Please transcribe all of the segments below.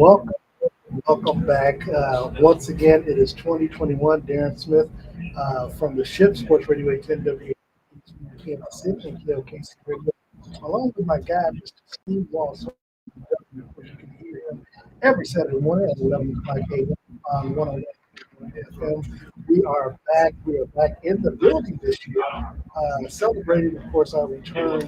Welcome, welcome back. Once again, it is 2021. Darren Smith from the Ship Sports Radio 810 Kansas City and KOKC Radio, along with my guy, Mr. Steve Walsh. You can hear him every Saturday morning at 11 o'clock a.m. on 101 FM. We are back. We are back in the building this year, celebrating, of course, our return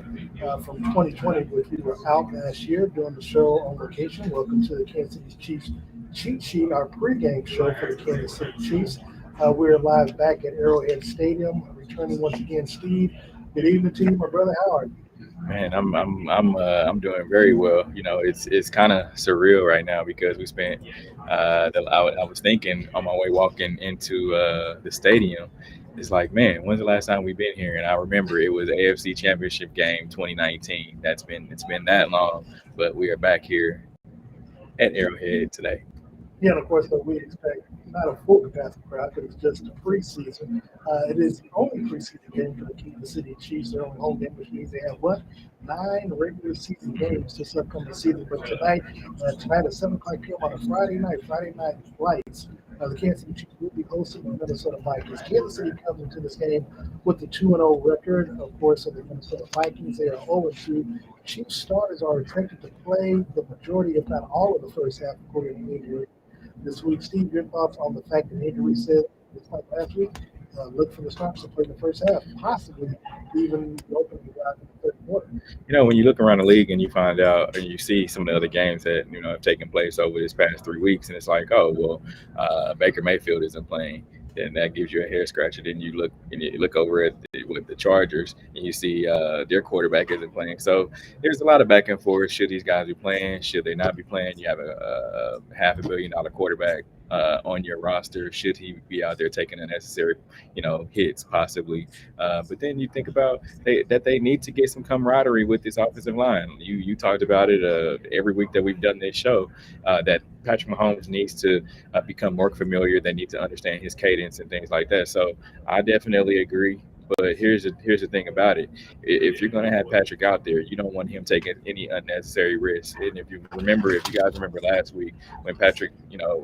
from 2020, which we were out last year doing the show on location. Welcome to the Kansas City Chiefs Cheat Sheet, our pregame show for the Kansas City Chiefs. We're live back at Arrowhead Stadium, returning once again. Steve, good evening to you, my brother. How are you? Man, I'm doing very well. It's kind of surreal right now because we spent I was thinking on my way walking into the stadium. It's like, man, when's the last time we've been here? And I remember it was AFC Championship game 2019. It's been that long, but we are back here at Arrowhead today. Yeah, and of course, we expect not a full capacity crowd because it's just a preseason. It is the only preseason game for the Kansas City Chiefs. Their only home game, which means they have what? 9 regular season games this upcoming season. But tonight at 7 o'clock p.m. on a Friday night lights, the Kansas City Chiefs will be hosting the Minnesota Vikings. Kansas City comes into this game with the 2-0 record. Of course, of the Minnesota Vikings, they are 0-2. Chiefs starters are expected to play the majority, if not all, of the first half, according to injury this week. Steve, your thoughts on the fact that injury said it's like last week? Look for the Starks to play the first half, possibly even opening drive in the third quarter. When you look around the league and you find out and you see some of the other games that have taken place over this past 3 weeks, and it's like, oh well, Baker Mayfield isn't playing, then that gives you a hair scratcher. Then you look over at with the Chargers and you see their quarterback isn't playing. So there's a lot of back and forth. Should these guys be playing? Should they not be playing? You have a $500 million quarterback on your roster. Should he be out there taking the necessary, hits possibly? But then you think about that they need to get some camaraderie with this offensive line. You talked about it every week that we've done this show, that Patrick Mahomes needs to become more familiar. They need to understand his cadence and things like that. So I definitely agree. But here's the thing about it. If you're going to have Patrick out there, you don't want him taking any unnecessary risks. And if you guys remember last week when Patrick,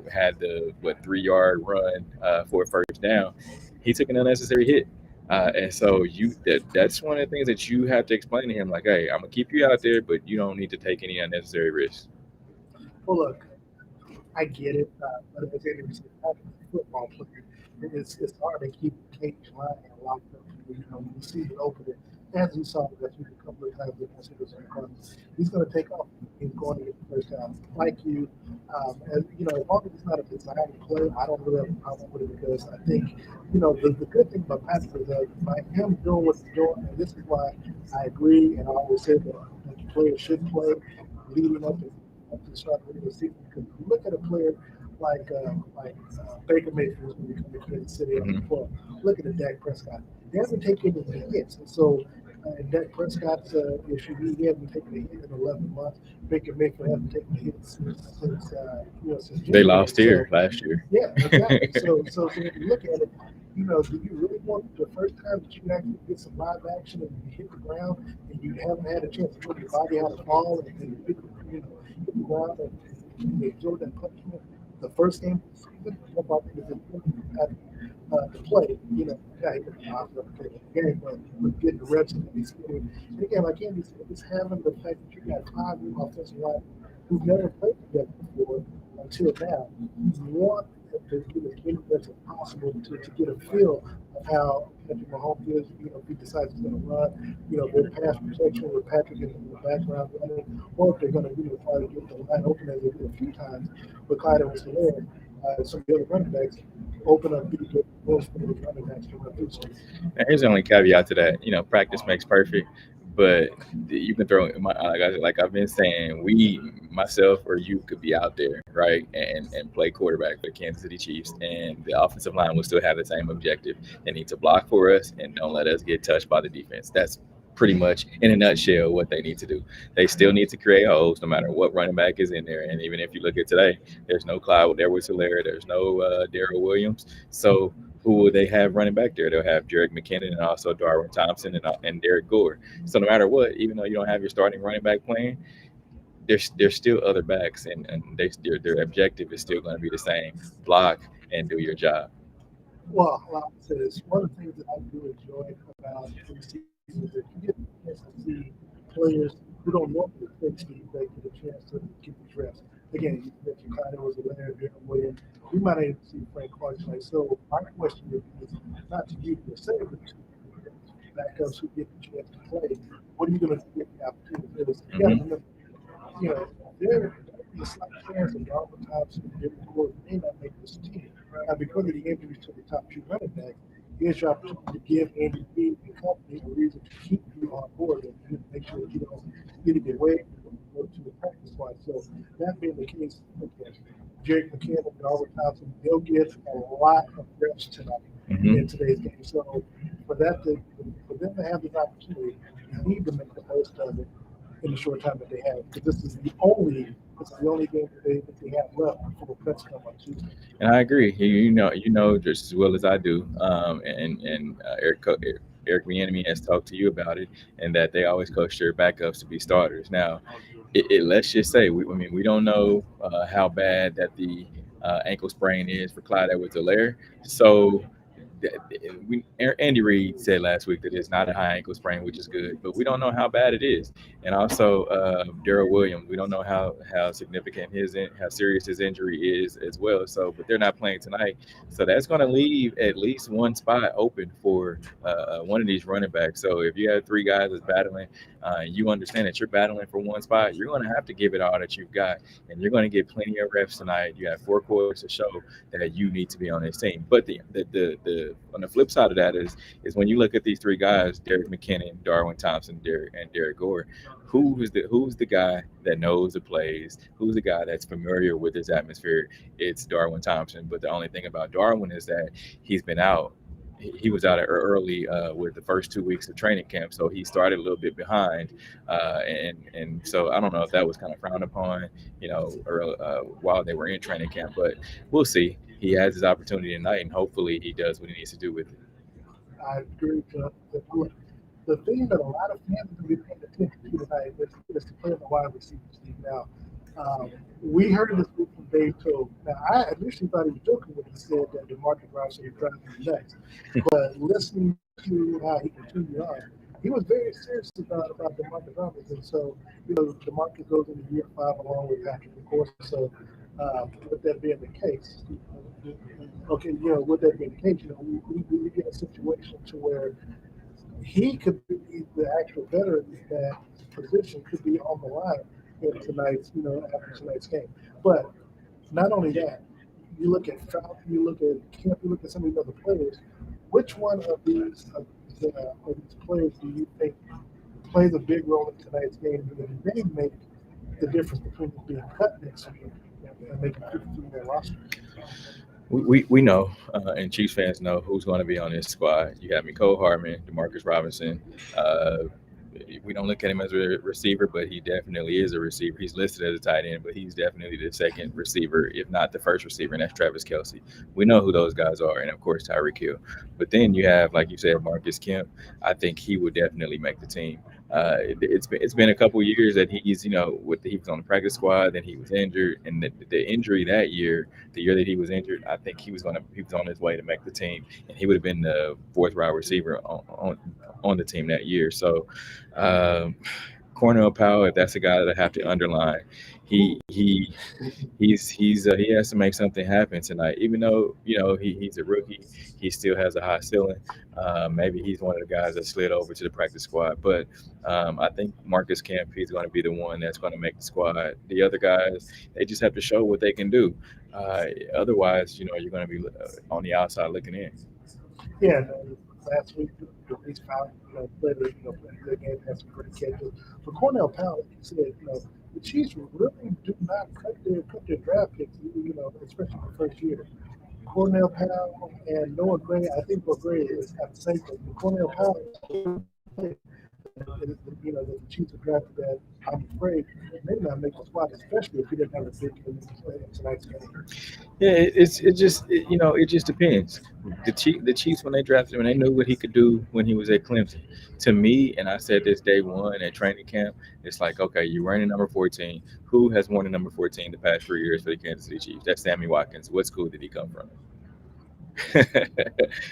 had the 3 yard run for a first down, he took an unnecessary hit. And so that's one of the things that you have to explain to him, like, hey, I'm gonna keep you out there, but you don't need to take any unnecessary risks. Well, look, I get it. But as Andrew said, Patrick's a football player. It's hard to keep Cage lying locked up. The season opener, as you saw that you a couple of times against the Cardinals, he's going to take off. He's going to get the first down. Like you, as as long as it's not a designed play, I don't really have a problem with it because I think, the good thing about Patrick is that by him doing what he's doing, and this is why I agree, and I always say that the player should play leading up to the start of the season. Because you look at a player Baker Mayfield when you come to Kansas City Mhm. before. Look at the Dak Prescott. He hasn't taken any hits, and so Dak Prescott's issue, he hasn't taken a hit in 11 months. Baker Mayfield hasn't taken a hit since They January. lost here last year. Yeah, exactly. So when you look at it, do you really want the first time that you actually get some live action and you hit the ground and you haven't had a chance to show your body how to fall and hit the ground and you absorb that punishment? The first game of the season, nobody is important to play. Yeah, he could the game, but getting the reps and experience. And again, like Andy said, it's having the fact that you got 5 new offensive linemen who've never played together before until now. You want to get as many reps as possible to get a feel of how Patrick Mahomes is. If he decides he's going to run, their pass protection with Patrick in the background running, or if they're going to try to get the line open as they did a few times with Clyde was there. Some of the other running backs open up big doors for those running backs to run through. So, And here's the only caveat to that. Practice makes perfect, but you can throw like I've been saying, myself or you could be out there, right, and play quarterback for the Kansas City Chiefs, and the offensive line will still have the same objective. They need to block for us and don't let us get touched by the defense. That's pretty much in a nutshell what they need to do. They still need to create holes no matter what running back is in there. And even if you look at today, there's no Clyde Edwards-Helaire, there's no Darrell Williams. So who will they have running back there? They'll have Jerick McKinnon and also Darwin Thompson and Derek Gore. So no matter what, even though you don't have your starting running back playing, there's still other backs, and their objective is still going to be the same: block and do your job. Well, like I said, it's one of the things that I do enjoy about preseason is that you get a chance to see players who don't normally play Steve. They get a chance to get these reps. Again, you mentioned Connor was aware, Darren Williams. We might not even see Frank Clark tonight. So my question is not to you per se, but to backups who get the chance to play. What are you going to get the opportunity? Because you got to Hmm. remember, there is a slight chance that Darwin Thompson and Derek Gore may not make this team. Now, because of the injuries to the top two running backs, here's your opportunity to give Andy Reid and company a reason to keep you on board and you make sure that you don't get it away and go to the practice squad. So that being the case, okay, Jake McKinnon and Darwin Thompson, they'll get a lot of reps tonight in Hmm. today's game. So for them to have this opportunity, you need to make the most of it in the short time that they have. Because this is the only game that they have left before the cuts come on Tuesday. And I agree. You know just as well as I do. And Eric Bieniemy has talked to you about it, and that they always coach their backups to be starters. Now, let's just say, I mean, we don't know how bad that the ankle sprain is for Clyde Edwards-Helaire. So Andy Reid said last week that it's not a high ankle sprain, which is good, but we don't know how bad it is. And also, Darrell Williams, we don't know how significant how serious his injury is as well. So, but they're not playing tonight, so that's going to leave at least one spot open for one of these running backs. So if you have three guys that's battling, you understand that you're battling for one spot. You're going to have to give it all that you've got, and you're going to get plenty of reps tonight. You have 4 quarters to show that you need to be on this team. But the on the flip side of that is when you look at these three guys: Derek McKinnon, Darwin Thompson, Derek Gore. Who's the guy that knows the plays? Who's the guy that's familiar with this atmosphere? It's Darwin Thompson. But the only thing about Darwin is that he's been out. He was out early with the first 2 weeks of training camp, so he started a little bit behind, and so I don't know if that was kind of frowned upon, early, while they were in training camp. But we'll see. He has his opportunity tonight, and hopefully he does what he needs to do with it. I agree with the thing that a lot of fans are going to be paying attention to tonight is to play on the wide receiver, Steve. Now, we heard this week from Dave Toll. Now, I initially thought he was joking when he said that DeMarcus Robinson was driving him nuts. But listening to how he continued on, he was very serious about DeMarcus Robinson. So, DeMarcus goes into year 5 along with Patrick, of course. So, with that being the case, okay, with that being the case, we get a situation to where he could be the actual veteran in that position could be on the line in tonight's, after tonight's game. But not only that, you look at Trout, you look at Kemp, you look at some of these other players. Which one of these players do you think plays a big role in tonight's game and may make the difference between being cut next week and making 53-man roster? We know, and Chiefs fans know who's going to be on this squad. You got Nicole Hardman, Demarcus Robinson. Uh, we don't look at him as a receiver, but he definitely is a receiver. He's listed as a tight end, but he's definitely the second receiver, if not the first receiver, and that's Travis Kelsey. We know who those guys are, and of course Tyreek Hill. But then you have, like you said, Marcus Kemp. I think he would definitely make the team. It's been a couple years that he's he was on the practice squad, then he was injured, and the injury that year, the year that he was injured, I think he was on his way to make the team, and he would have been the fourth wide receiver on the team that year. So um, Cornell Powell, if that's a guy that I have to underline, he has to make something happen tonight. Even though he's a rookie, he still has a high ceiling. Maybe he's one of the guys that slid over to the practice squad, but I think Marcus Kemp, he's going to be the one that's going to make the squad. The other guys, they just have to show what they can do. Otherwise, you're going to be on the outside looking in. Yeah, last week the Reese Powell, played a good game, had some great catches. For Cornell Powell, like you said, the Chiefs really do not cut their draft picks, especially the first year. Cornell Powell and Noah Gray, I think Noah Gray is at the same thing. Cornell Powell is that the Chiefs have drafted that I'm afraid may not make the squad, especially if he didn't have a big game in tonight's game. Yeah, it just depends. the Chiefs when they drafted him, they knew what he could do when he was at Clemson. To me, and I said this day one at training camp, it's like, okay, you're wearing number 14. Who has worn the number 14 the past 3 years for the Kansas City Chiefs? That's Sammy Watkins. What school did he come from?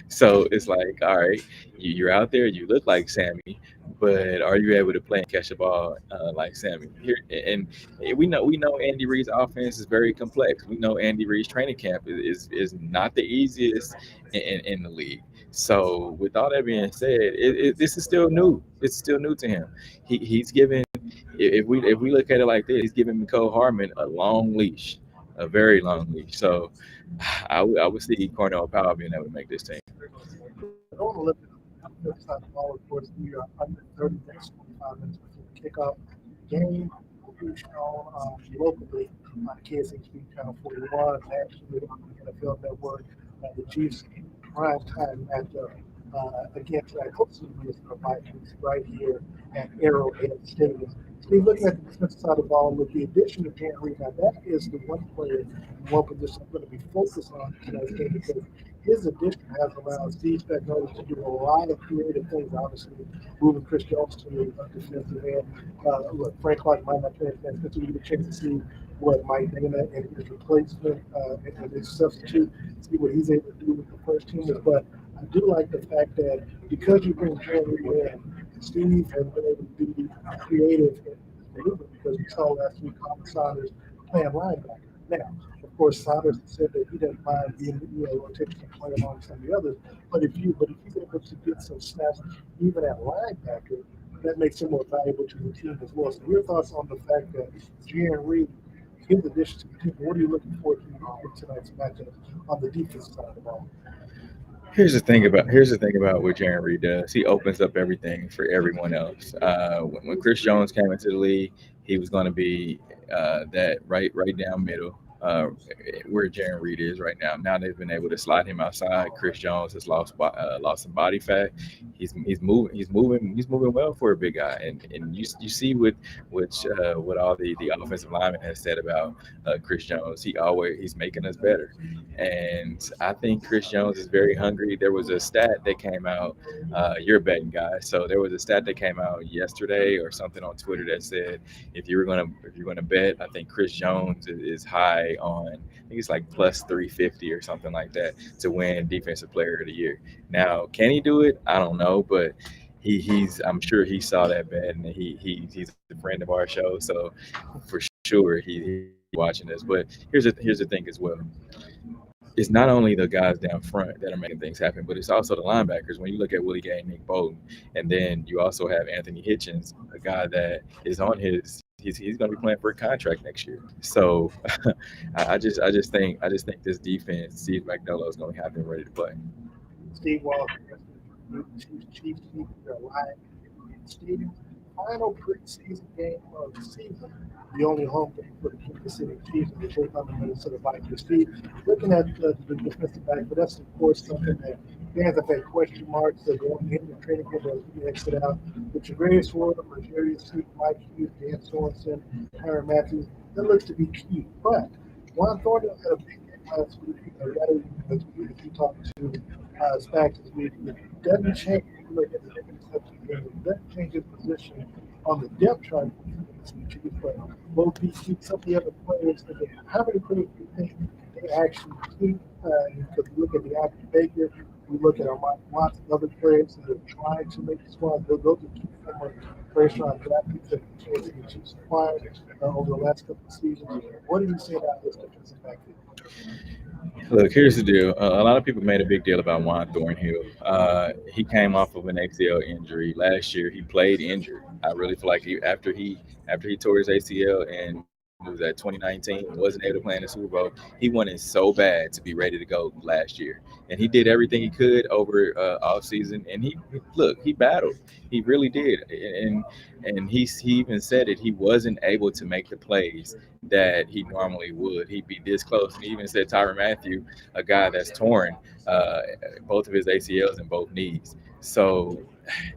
So it's like, all right, you're out there, you look like Sammy, but are you able to play and catch the ball like Sammy? Here, and we know Andy Reid's offense is very complex. We know Andy Reid's training camp is not the easiest in the league. So with all that being said, this is still new. It's still new to him. He's given if we look at it like this, he's giving Nicole Hardman a long leash, a very long leash. So I would see Cornell Powell being able to make this team. I don't want to look at the other side of the ball. Of course, we are under 30 minutes, 25 minutes before the kickoff. The game will be shown locally on KSHB Channel 41, nationally on the NFL Network. The Chiefs prime time matchup against the hopefully Minnesota Vikings right here at Arrowhead Stadium. Steve, looking at the defensive side of the ball, with the addition of Jan Reed, now that is the one player in one position I'm going to be focused on tonight's game because his addition has allowed Steve Spagnuolo to do a lot of creative things, obviously, moving Chris Jones to the defensive end. Look, Frank Clark might not play defense, but we get a chance to see what Mike Dana and his replacement and his substitute, see what he's able to do with the first teamers. But I do like the fact that because you bring Jerry in, Steve has been able to be creative in movement because we saw last week Colin Saunders playing linebacker. Now, of course, Saunders said that he doesn't mind being rotational player among some of the others, but if he's able to get some snaps even at linebacker, that makes him more valuable to the team as well. So your thoughts on the fact that Jan Reed, his addition to the team, what are you looking forward to in tonight's matchup on the defensive side of the ball? Here's the thing about what Jaron Reed does. He opens up everything for everyone else. When Chris Jones came into the league, he was going to be that right down middle. Where Jaron Reed is right now. Now they've been able to slide him outside. Chris Jones has lost some body fat. He's moving well for a big guy. And you see what all the offensive lineman has said about Chris Jones. He's making us better. And I think Chris Jones is very hungry. There was a stat that came out. You're a betting guy, so there was a stat that came out yesterday or something on Twitter that said if you're gonna bet, I think Chris Jones is high on. I think it's like plus 350 or something like that to win Defensive Player of the Year. Now, can he do it? I don't know, but he's. I'm sure he saw that bet, and he's a friend of our show, so for sure he's watching this. But here's the thing as well. It's not only the guys down front that are making things happen, but it's also the linebackers. When you look at Willie Gay and Nick Bolton, and then you also have Anthony Hitchens, a guy that is on he's going to be playing for a contract next year. So I just think this defense, Steve McDowell is going to have them ready to play. Steve Walker, Chiefs keep their line in the stadium. Final preseason game of the season. The only home game for the Kansas City Chiefs and the take on the Minnesota Vikings. Steve, looking at the defensive back, but that's of course something that fans have had question marks. They're going in the training camp as we exited out. But Javarius Ward, Rogerius Sneak, Mike Hughes, Dan Sorensen, Tyron Matthews, that looks to be key. But Juan Thornhill had a big game last week. As we talked to Spags this week, it doesn't change. You look at the interception game, it doesn't change his position on the depth chart. But both he some of the other players, how many players do you think they actually keep? Because we look at the Andrew Baker, we look at lots of other players that are trying to make the squad. Those are key former first round draft picks that the Kansas City Chiefs acquired over the last couple of seasons. What do you say about this defensive backfield? Look, here's the deal. A lot of people made a big deal about Juan Thornhill. He came off of an ACL injury last year. He played injured. I really feel like after he tore his ACL and was at 2019, wasn't able to play in the Super Bowl. He wanted so bad to be ready to go last year, and he did everything he could over off season. And he battled. He really did. And he even said it. He wasn't able to make the plays that he normally would. He'd be this close. And he even said Tyrann Mathieu, a guy that's torn both of his ACLs and both knees. So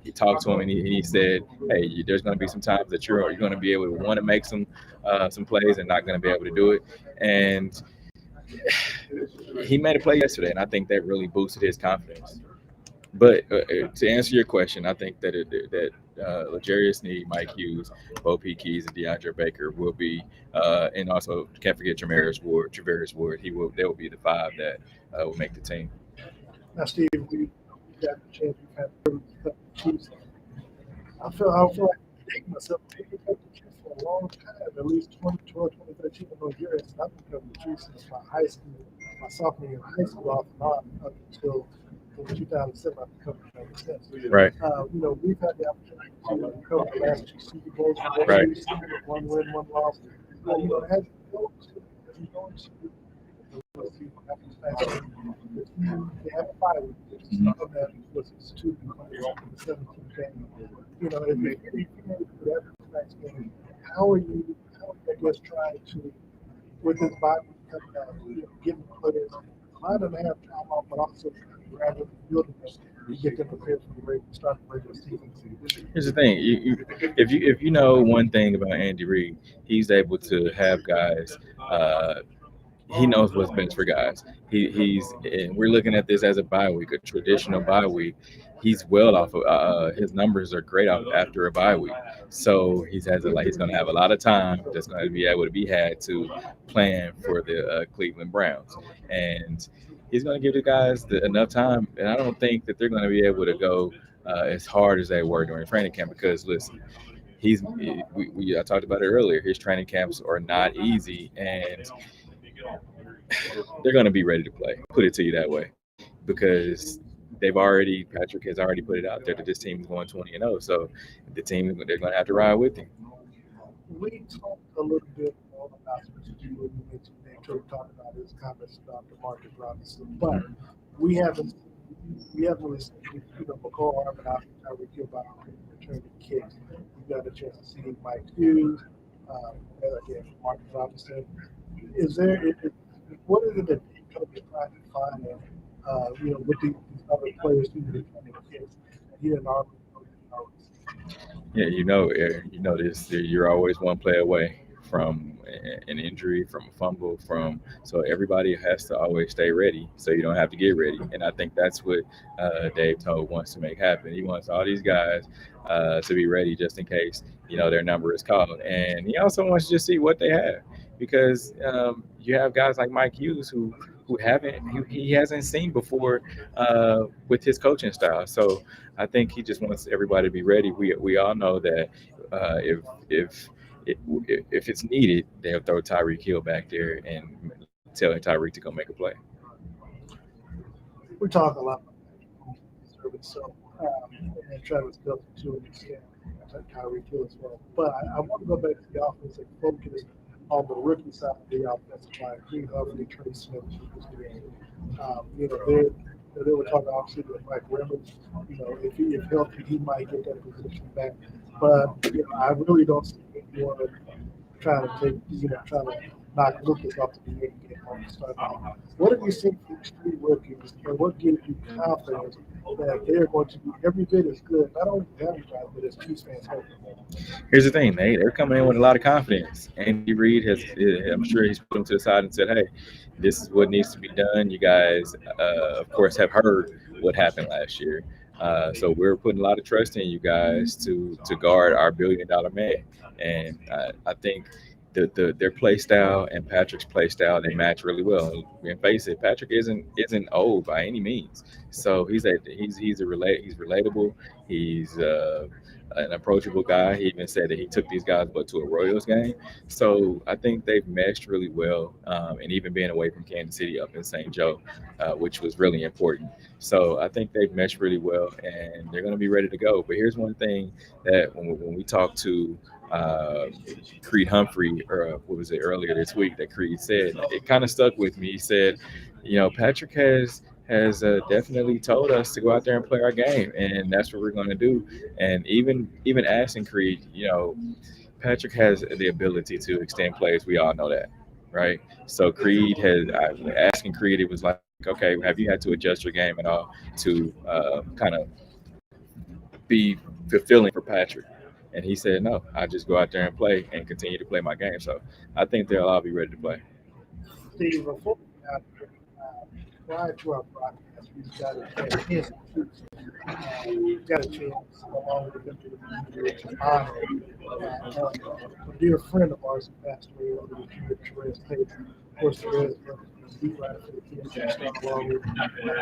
he talked to him and he said, "Hey, there's going to be some times that you're going to be able to want to make some plays and not going to be able to do it." And he made a play yesterday, and I think that really boosted his confidence. But to answer your question, I think that L'Jarius Sneed, Mike Hughes, Bo P. Keys, and DeAndre Baker will be, and also can't forget Travaris Ward. They will be the five that will make the team. Now, Steve, we got the chance. We've had the Chiefs. I feel like taking myself taking the Chiefs for a long time, at least 2012, 2013. I know you're I've been covering the Chiefs since my sophomore year in high school, off and on up until 2007. I've been covering them since. Right. We've had the opportunity to cover the last two Super Bowls. Right. One win, one loss. As you go into they have a 5 week, which is some of that was instituted in the 17th game. If you're that next game, how are you, I guess, trying to, with this body coming out, giving players not only have time off, but also gradually building them to get them prepared for the start of the regular season? Here's the thing: if you know one thing about Andy Reid, he's able to have guys. He knows what's best for guys. And we're looking at this as a bye week, a traditional bye week. He's well off of his numbers are great after a bye week. So he's going to have a lot of time that's going to be able to be had to plan for the Cleveland Browns, and he's going to give the guys enough time. And I don't think that they're going to be able to go as hard as they were during training camp because listen. I talked about it earlier. His training camps are not easy, and they're going to be ready to play. Put it to you that way, because Patrick has already put it out there that this team is going 20-0. So they're going to have to ride with him. We talked a little bit more about specifically they talked about his comments about DeMarcus Robinson, but we haven't really seen McCall Harmon out there about returning kicks. We got a chance to see Mike Hughes, again, Marcus Robinson. What is it that coach is trying to find with these other players who are returning kicks? He didn't already know. Yeah, you know this. You're always one play away from an injury, from a fumble, so everybody has to always stay ready, so you don't have to get ready. And I think that's what Dave Todd wants to make happen. He wants all these guys to be ready just in case their number is called, and he also wants to just see what they have because you have guys like Mike Hughes who he hasn't seen before with his coaching style. So I think he just wants everybody to be ready. We all know that if it's needed, they'll throw Tyreek Hill back there and tell Tyreek to go make a play. We talk a lot about service, so and Travis Kelce to an extent, Tyreek Hill as well. But I want to go back to the offensive focus on the rookie side of the offensive line. Green Humphrey, Trey Smith, they were talking obviously with Mike Remmers. If healthy, he might get that position back. But I really don't see anyone trying to knock Lucas off the game on the start. What have you seen from these three rookies, and what gives you confidence that they're going to be every bit as good, not only as advertised, but as Chiefs fans hope? Here's the thing: they're coming in with a lot of confidence. Andy Reid I'm sure he's put them to the side and said, "Hey, this is what needs to be done. You guys, of course, have heard what happened last year. So we're putting a lot of trust in you guys to guard our $1 billion man." And I think their play style and Patrick's play style, they match really well. And face it, Patrick isn't old by any means. So he's relatable. He's an approachable guy. He even said that he took these guys to a Royals game. So I think they've meshed really well, and even being away from Kansas City up in St. Joe, which was really important. So I think they've meshed really well, and they're going to be ready to go. But here's one thing that when we talked to Creed Humphrey, or what was it earlier this week that Creed said, it kind of stuck with me. He said, Patrick has definitely told us to go out there and play our game, and that's what we're going to do. And even asking Creed, Patrick has the ability to extend plays. We all know that, right? So Creed asking Creed, it was like, okay, have you had to adjust your game at all to kind of be fulfilling for Patrick? And he said, no, I just go out there and play and continue to play my game. So I think they'll all be ready to play. Steve, before out there. Prior to our broadcast, we got a chance got a chance along with them to honor a dear friend of ours who passed away earlier this year, Therese Tate. Of course, Therese was the writer for the kids, along with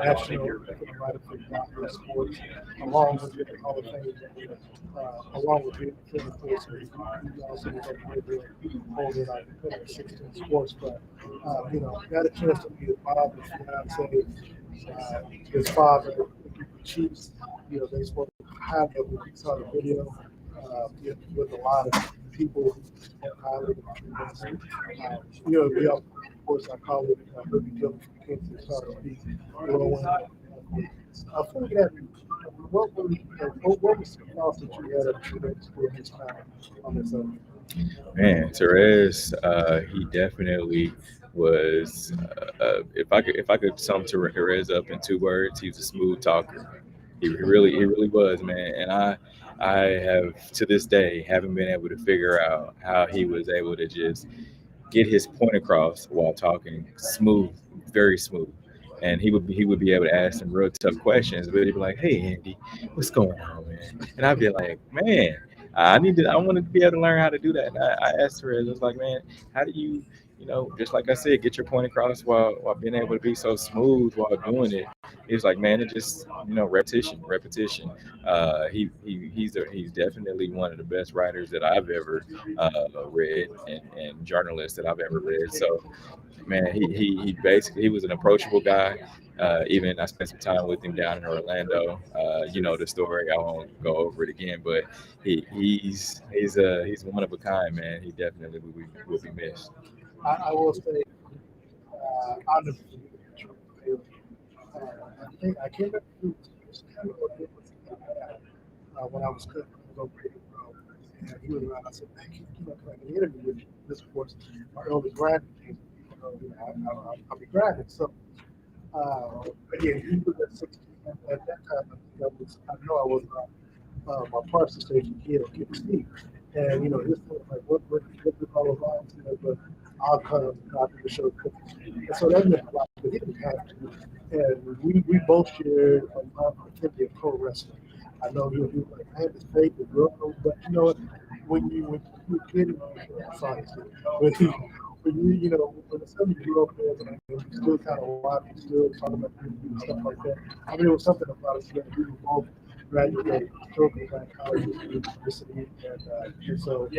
national writer for Yahoo Sports, along with the Hall of Fame, along with being a friend, of course. He also was a great holder on 16 Sports, but got a chance to meet Bob, his fiance, his father, the Chiefs. They spoke highly of him. We saw the video with a lot of people who spoke highly of him. We also, of course, our colleague, Herbie Dillon from Kansas, started to be glowing. For that, what was the thoughts that you had of Therese for this time on this earth? Man, Therese, he definitely was. If I could sum Therese up in 2 words, he's a smooth talker. He really was, man. And I have to this day haven't been able to figure out how he was able to just get his point across while talking smooth, very smooth. And he would be able to ask some real tough questions, but he'd be like, "Hey, Andy, what's going on, man?" And I'd be like, "Man, I wanted to be able to learn how to do that." And I asked her, I was like, "Man, how do you, just like I said, get your point across while being able to be so smooth while doing it?" He was like, "Man, it just, repetition, repetition." He's definitely one of the best writers that I've ever read, and journalists that I've ever read. So, man, he basically he was an approachable guy. Even I spent some time with him down in Orlando. You know the story. I won't go over it again, but he's one of a kind, man. He definitely will be missed. I will say, I'll never forget the trip. I can't remember who it was kind of what it was when I was cooking. I was on Radio Row, and he was around. I said, "Man, can I get an interview with you?" This, of course, my early grinding days. I'll be grinding. So, again, he was at 16 at that time. I know I was my parts station kid on Kid Steve. And his thing was like, what this all about? But I'll come after the show cooking. And so that meant a lot, but he didn't have to. And we both shared a love for Timothy of pro wrestling. I know he was like, I had this faith in girl, but you know what? When you were a kid, sorry, when you when it's something you grew up with and you still kind of watch, you still talk about things and stuff like that. I mean, it was something about us that we were both graduated historical psychology university, and so it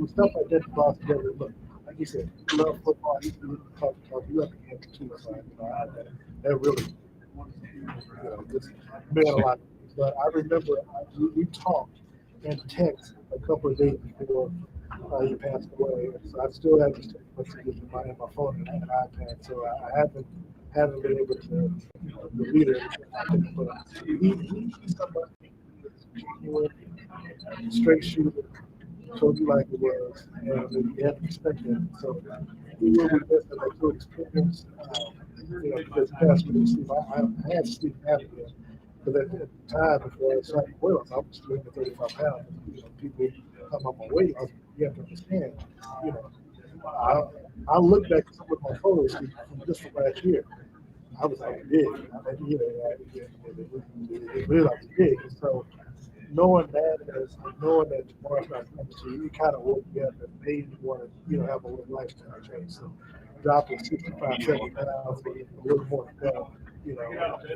was stuff like that that brought us together. Look, like you said, you love football, you talk, you love the game too. So that really, just meant a lot. But I remember we talked and text a couple of days before he passed away. And so I still have his text messages in my phone and iPad. So I haven't been able to delete it. But he's somebody that's genuine, straight shooter, told you like it was, and you have to respect him. So we will be best at that good experience. Because past me, Steve, I had Steve Apnea, but at the time before I started Wales, I was 335 pounds. People come up my weight. You have to understand. You know, I look back at some of my photos from just from last year. I was like big. I mean, it really like big. And so knowing that knowing that tomorrow's not coming to you, it kind of woke me up and made me want to, have a little lifestyle change. So dropping 65, 70 pounds, a little more than that,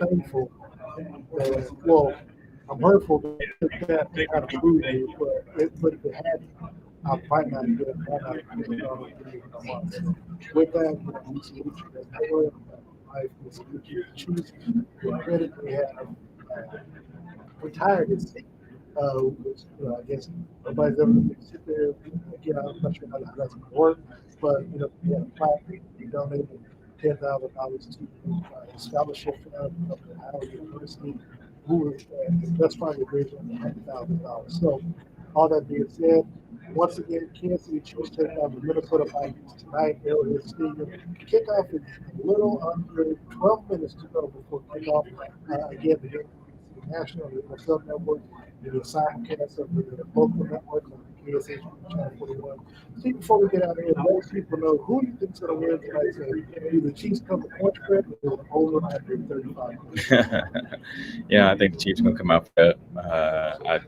thankful. Well, I'm hurtful that kind of prove me, but if it hadn't, I might not get it. Might not get it on a month. So with that, we salute you as Taylor, life, we salute you as Chiefs. The credit we have retired is which, I guess nobody's ever going to sit there. Again, I'm not sure how that's going to work, but we had a plaque. We donated $10,000 to a scholarship fund up at Howard University, who were best part of the grade on $100,000. So, all that being said, once again, Kansas City Chiefs take on the Minnesota Vikings tonight, Arrowhead Stadium. Kickoff is a little under 12 minutes to go before kickoff. Again, the National, the NFL Network, the simulcast of the local network on PSH Channel 41. See, before we get out of here, let people know who you think's going to win tonight's game. Do the Chiefs cover point spread or over under 35? Yeah, I think the Chiefs are gonna come out for that.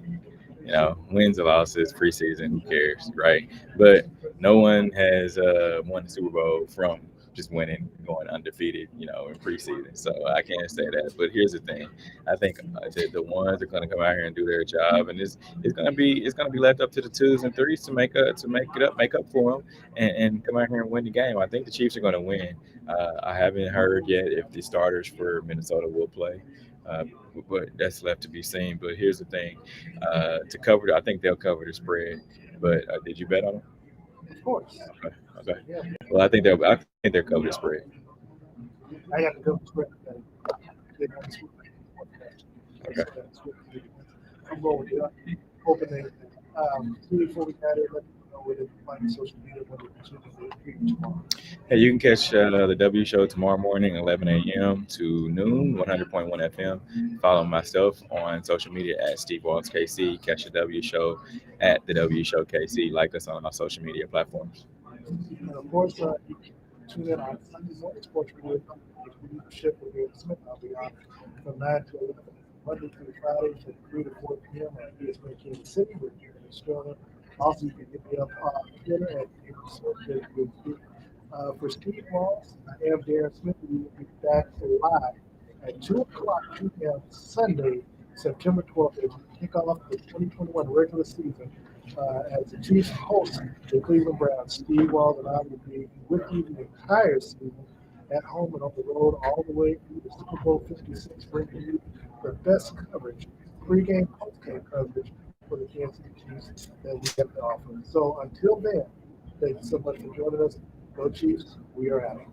Wins or losses, preseason, who cares, right? But no one has won the Super Bowl from just winning, going undefeated, in preseason. So I can't say that. But here's the thing: I think that the ones are going to come out here and do their job, and it's gonna be left up to the twos and threes to make up for them, and come out here and win the game. I think the Chiefs are going to win. I haven't heard yet if the starters for Minnesota will play. Uh, but that's left to be seen. But here's the thing: to cover, I think they'll cover the spread. But did you bet on them? Of course. Okay. Yeah. Well, I think they'll cover the spread. I got to go spread. Okay. I'm going with that. Hoping they before we got it, let people know where they can find social media when they continue tomorrow. Hey, you can catch the W Show tomorrow morning, 11 a.m. to noon, 100.1 FM. Follow myself on social media at Steve Walls KC. Catch the W Show at the W Show KC. Like us on our social media platforms. And of course, you can tune in on Sunday morning sports radio leadership with Will Smith. I'll be on from 9 to 11, Monday through Friday from 3 to 4 p.m. on ESPN Kansas City. We're here in Australia. Also, you can hit me up on Twitter at for Steve Walls, I am Darren Smith. We will be back live at 2 o'clock p.m. Sunday, September 12th, as we kick off the 2021 regular season as the Chiefs host the Cleveland Browns. Steve Walls and I will be with you the entire season at home and on the road all the way through the Super Bowl 56, bringing you the best coverage, pregame, postgame coverage for the Kansas City Chiefs that we have to offer. So until then, thank you so much for joining us. Go Chiefs, we are out.